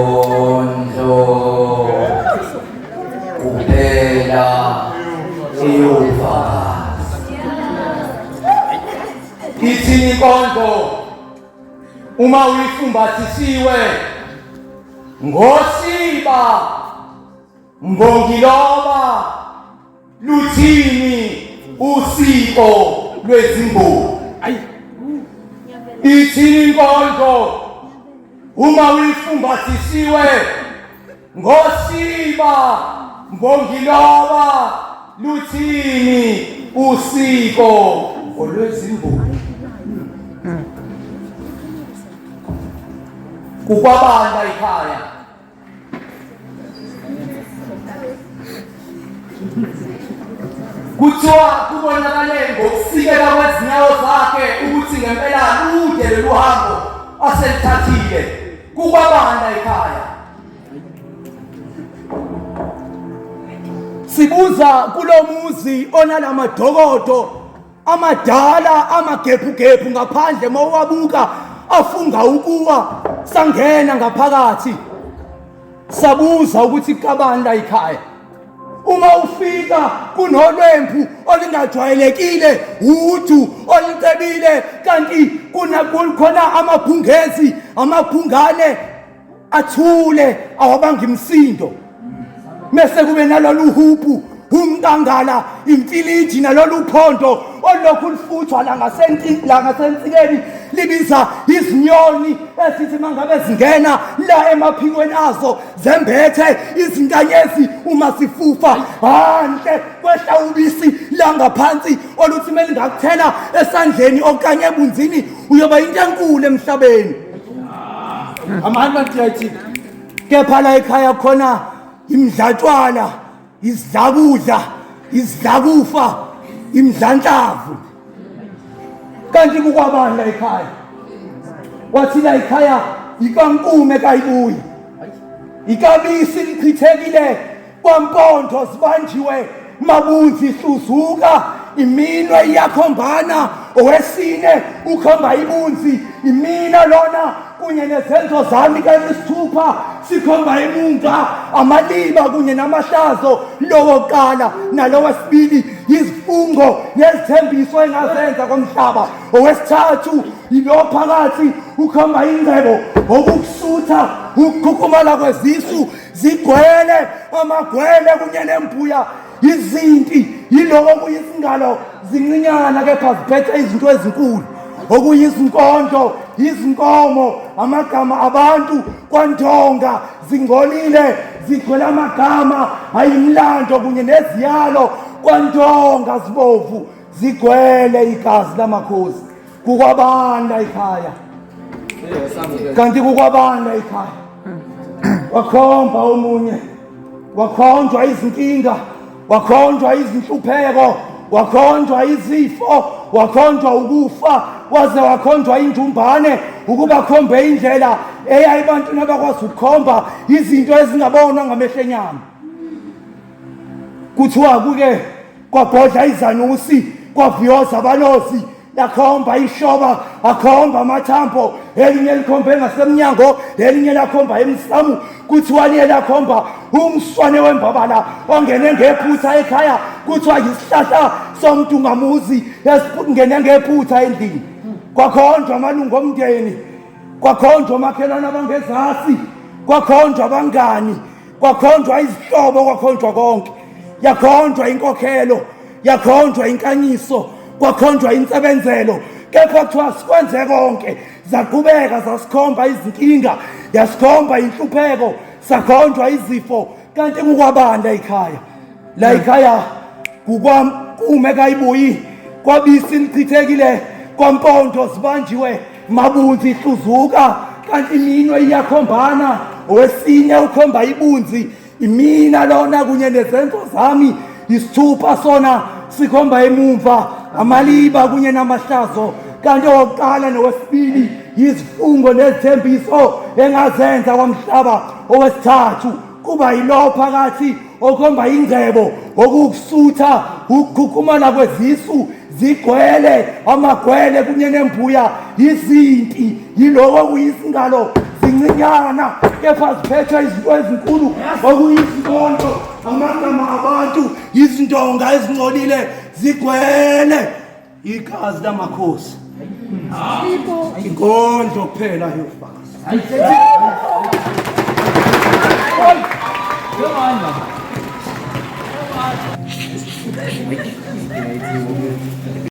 INKONDLO kuphela eyofakaza. Ithini inkondlo uma uyifumbathisiwe ngosiba mbongiloba luthini usiko lwezimbongi. Ithini inkondlo uma uyifumbathisiwe ngosiba mbongiloba luthini usiko olwezimbongi. Kukwabani layikhaya kuthiwa kubonakale ngokusikela kwezinyawo zakhe ukuthi ngempela lude lolu hambo aselithathile. Kukwabani layikhaya sibuza kulo muzi onalamadokodo amadala amagebhugebhu ngaphandle mawabuka afunga ukuwa sangena ngaphakathi. Sabuza ukuthi kukwabani layikhaya uma ufika kunolwempu olingajwayelekile uju olucebile kanti kunakhona amabhungezi amabhungane athule awabanga imsindo mase kube nalolu huphu umkangala imfiliji nalolu phondo olokhu lufuthwa la ngasensikeni libiza izinyoni esithi mangabe zingena la emaphikweni azo zembethe izinkanyezi uma sifufa hanhle kwehla ubisi la ngaphansi oluthi melingakuthela esandleni okanye ebunzini uyoba into enkulu emhlabeni. Amani bathi kepha la ekhaya khona imdlatshwala izidlakudla izidlakufa imdlanhlavu. Kanti kukwabani la ekhaya wathi la ekhaya iKwankume kayibuyi ikabisi luchithekile kwampondozobanjiwe mabunzihluzuka minwe iyakhombana owesine ukhomba ibunzi imina lona kunye nezenzo zami kayisithupha sikhomba imunga amaliba kunye namahlazo lowokuqala nalowesibili izifungo nezithembiso engazenza komhlaba. Owesithathu ilo phakathi ukhomba ingcebo okukusutha ukukhukhumala kwezisu zigwele amagwele kunye nembuya izinti yiloko kuyizingalo zincinyana kepha ziphethe izinto ezinkulu okuyizinkondlo izinkomo amagama abantu kwandonga zingolile zigcwele amagama ayimlando kunye neziyalo kwandonga zibovu zigcwele igazi lamakhosi. Kukwabani la ekhaya kanti kukwabani la ekhaya wakhomba omunye wakhonjwa izinkinga wakhonjwa izinhlupheko wakhonjwa izifo wakhonjwa ukufa waze wakhonjwa injumbane ukuba khombe indlela eyayibantu nabakwazi ukukhomba izinto ezingabonwa ngamehlo enyama. Kuthiwa kuke kwabhodla izanusi kwaviyoza abalozi lakhomba ishoba akhomba amathambo elinye likhombe ngasemnyango elinye lakhomba emsamu. Kuthiwa liye lakhomba umswane wembabala ongene ngephutha ekhaya kuthiwa yisihlahla somuntu ngamuzi esingene ngephutha endlini. Kwakhonjwa amalungu omndeni kwakhonjwa makhelwane abangezasi kwakhonjwa abangani kwakhonjwa izihlobo kwakhonjwa konke yakhonjwa inkokhelo yakhonjwa inkanyiso kwakhonjwa insebenzelo. Kepha kuthiwa sikwenze konke zaqhubeka zasikhomba izinkinga yasikhomba inhlupheko sakhonjwa izifo. Kanti kukwabani la ekhaya la ekhaya kuKwankume kayibuyi kwabisi luchithekile kwampondozobanjiwe mabunzihluzuka kanti minwe iyakhombana owesine ukhomba ibunzi imina lona kunye nezenzo zami isithupha sona sikhomba emumva amaliba kunye namahlazo. Kanti owokuqala nowesibili izifungo nezithembiso engazenza kwamhlaba. Owesithathu kuba yilo phakathi okhomba ingcebo okukusutha ukukhukhumana kwezisu zigcwele amagwele kunye nembuya izimpi yiloko kuyisingalo zincinyana kepha ziphethwe izinto ezinkulu okuyizinkondo amagama abantu izindonga ezingcolile zigcwele igazi lamakhosi inkondlo kuphela eyofakaza.